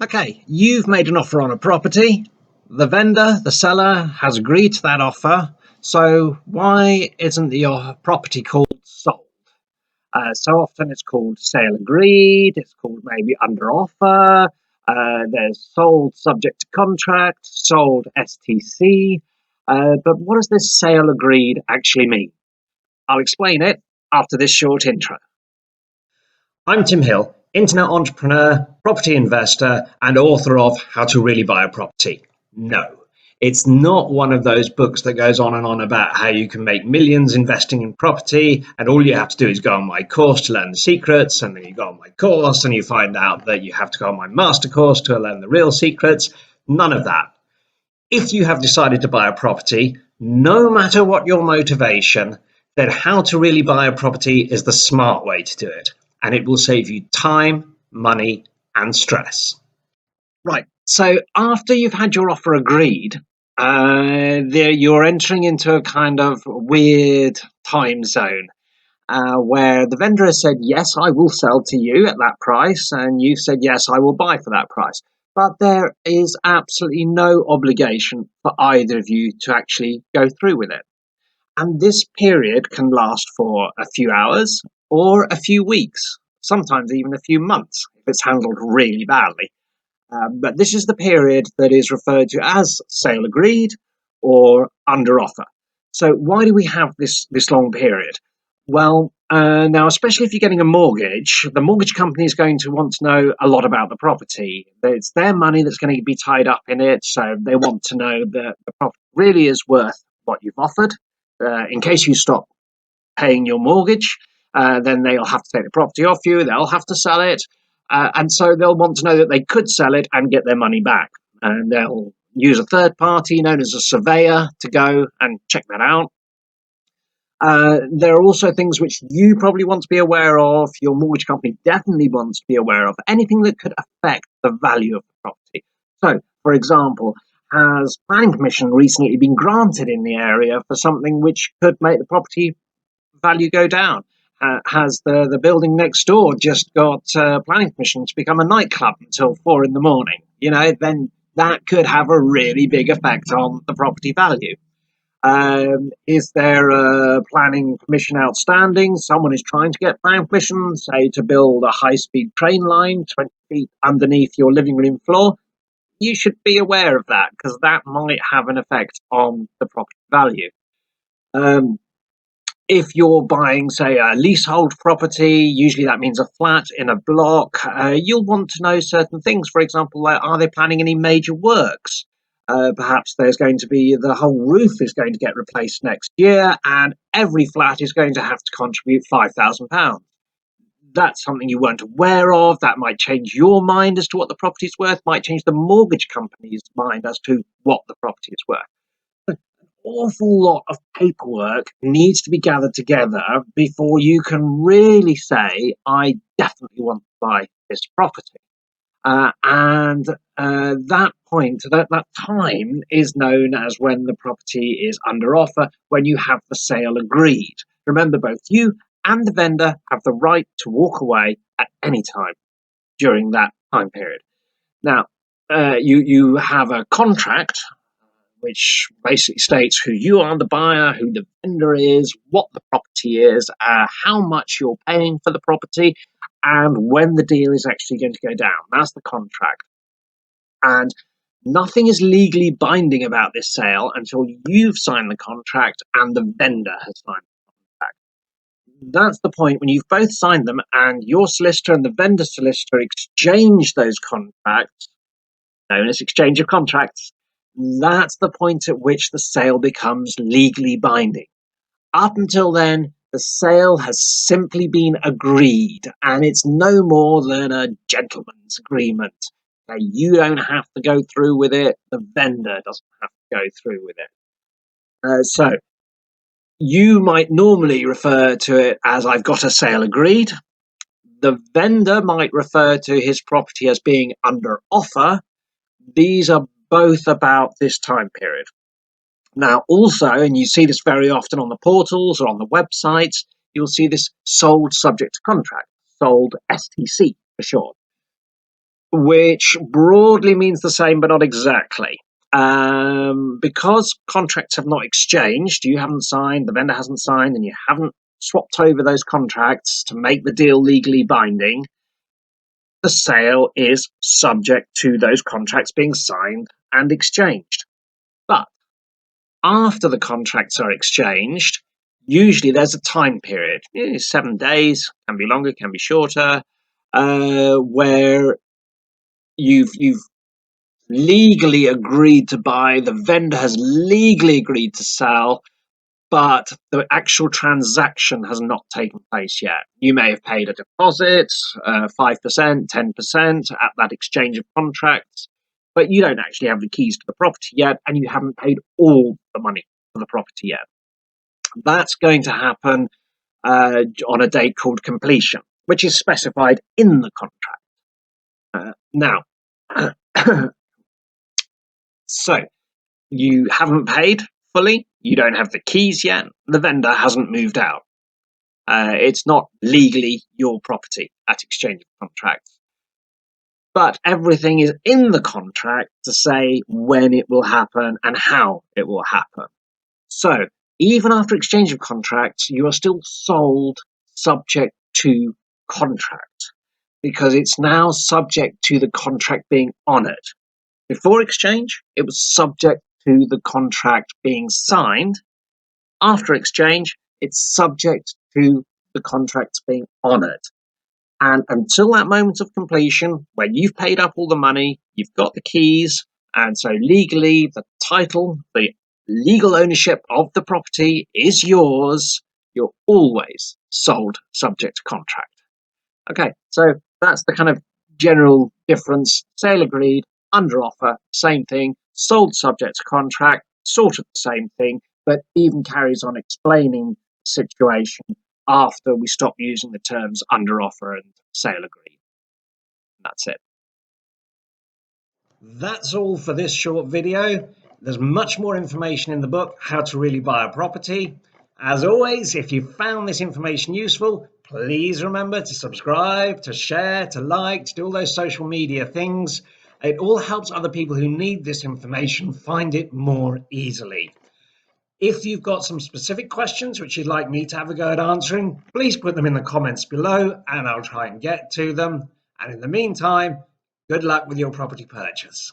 Okay, you've made an offer on a property. The vendor, the seller, has agreed to that offer. So why isn't your property called sold? So often it's called sale agreed, it's called maybe under offer, there's sold subject to contract, sold STC. But what does this sale agreed actually mean? I'll explain it after this short intro. I'm Tim Hill, internet entrepreneur, property investor, and author of How to Really Buy a Property. No, it's not one of those books that goes on and on about how you can make millions investing in property, and all you have to do is go on my course to learn the secrets, and then you go on my course and you find out that you have to go on my master course to learn the real secrets. None of that. If you have decided to buy a property, no matter what your motivation, then How to Really Buy a Property is the smart way to do it. And it will save you time, money, and stress. Right. So after you've had your offer agreed, you're entering into a kind of weird time zone where the vendor has said, yes, I will sell to you at that price. And you've said, yes, I will buy for that price. But there is absolutely no obligation for either of you to actually go through with it. And this period can last for a few hours or a few weeks, sometimes even a few months if it's handled really badly. But this is the period that is referred to as sale agreed or under offer. So why do we have this long period? Well, now, especially if you're getting a mortgage, the mortgage company is going to want to know a lot about the property. It's their money that's going to be tied up in it, so they want to know that the property really is worth what you've offered. In case you stop paying your mortgage, then they'll have to take the property off you, they'll have to sell it, and so they'll want to know that they could sell it and get their money back. And they'll use a third party known as a surveyor to go and check that out. There are also things which you probably want to be aware of, your mortgage company definitely wants to be aware of, anything that could affect the value of the property. So, for example, has planning permission recently been granted in the area for something which could make the property value go down? Has the building next door just got planning permission to become a nightclub until 4 in the morning? Then that could have a really big effect on the property value. Is there a planning permission outstanding? Someone is trying to get planning permission, say, to build a high-speed train line 20 feet underneath your living room floor. You should be aware of that because that might have an effect on the property value. If you're buying, say, a leasehold property, usually that means a flat in a block, you'll want to know certain things. For example, are they planning any major works? Perhaps there's going to be the whole roof is going to get replaced next year, and every flat is going to have to contribute £5,000. That's something you weren't aware of. That might change your mind as to what the property is worth, might change the mortgage company's mind as to what the property is worth. An awful lot of paperwork needs to be gathered together before you can really say, I definitely want to buy this property. And that point, that time is known as when the property is under offer, when you have the sale agreed. Remember, both you and the vendor have the right to walk away at any time during that time period. Now, you have a contract which basically states who you are, the buyer, who the vendor is, what the property is, how much you're paying for the property, and when the deal is actually going to go down. That's the contract. And nothing is legally binding about this sale until you've signed the contract and the vendor has signed the contract. That's the point when you've both signed them and your solicitor and the vendor solicitor exchange those contracts, known as exchange of contracts. That's the point at which the sale becomes legally binding. Up until then, the sale has simply been agreed, and it's no more than a gentleman's agreement. You don't have to go through with it. The vendor doesn't have to go through with it. So you might normally refer to it as I've got a sale agreed. The vendor might refer to his property as being under offer. These are both about this time period. Now, also, and you see this very often on the portals or on the websites, you'll see this sold subject to contract, sold STC for short. which broadly means the same, but not exactly. Because contracts have not exchanged, you haven't signed, the vendor hasn't signed, and you haven't swapped over those contracts to make the deal legally binding, the sale is subject to those contracts being signed and exchanged. But after the contracts are exchanged, usually there's a time period, 7 days, can be longer, can be shorter, where you've legally agreed to buy, the vendor has legally agreed to sell, but the actual transaction has not taken place yet. You may have paid a deposit, 5%, 10% at that exchange of contracts, but you don't actually have the keys to the property yet, and you haven't paid all the money for the property yet. That's going to happen on a date called completion, which is specified in the contract. Now, so you haven't paid fully, you don't have the keys yet, the vendor hasn't moved out. It's not legally your property at exchange of contracts. But everything is in the contract to say when it will happen and how it will happen. So even after exchange of contracts, you are still sold subject to contract, because it's now subject to the contract being honoured. Before exchange, it was subject to the contract being signed. After exchange, it's subject to the contracts being honoured. And until that moment of completion, where you've paid up all the money, you've got the keys, and so legally the title, the legal ownership of the property is yours, you're always sold subject to contract. Okay, so that's the kind of general difference. Sale agreed, under offer, same thing. Sold subject to contract, sort of the same thing, but even carries on explaining the situation after we stop using the terms under offer and sale agreed. That's it. That's all for this short video. There's much more information in the book, How to Really Buy a Property. As always, if you found this information useful, please remember to subscribe, to share, to like, to do all those social media things. It all helps other people who need this information find it more easily. If you've got some specific questions which you'd like me to have a go at answering, please put them in the comments below and I'll try and get to them. And in the meantime, good luck with your property purchase.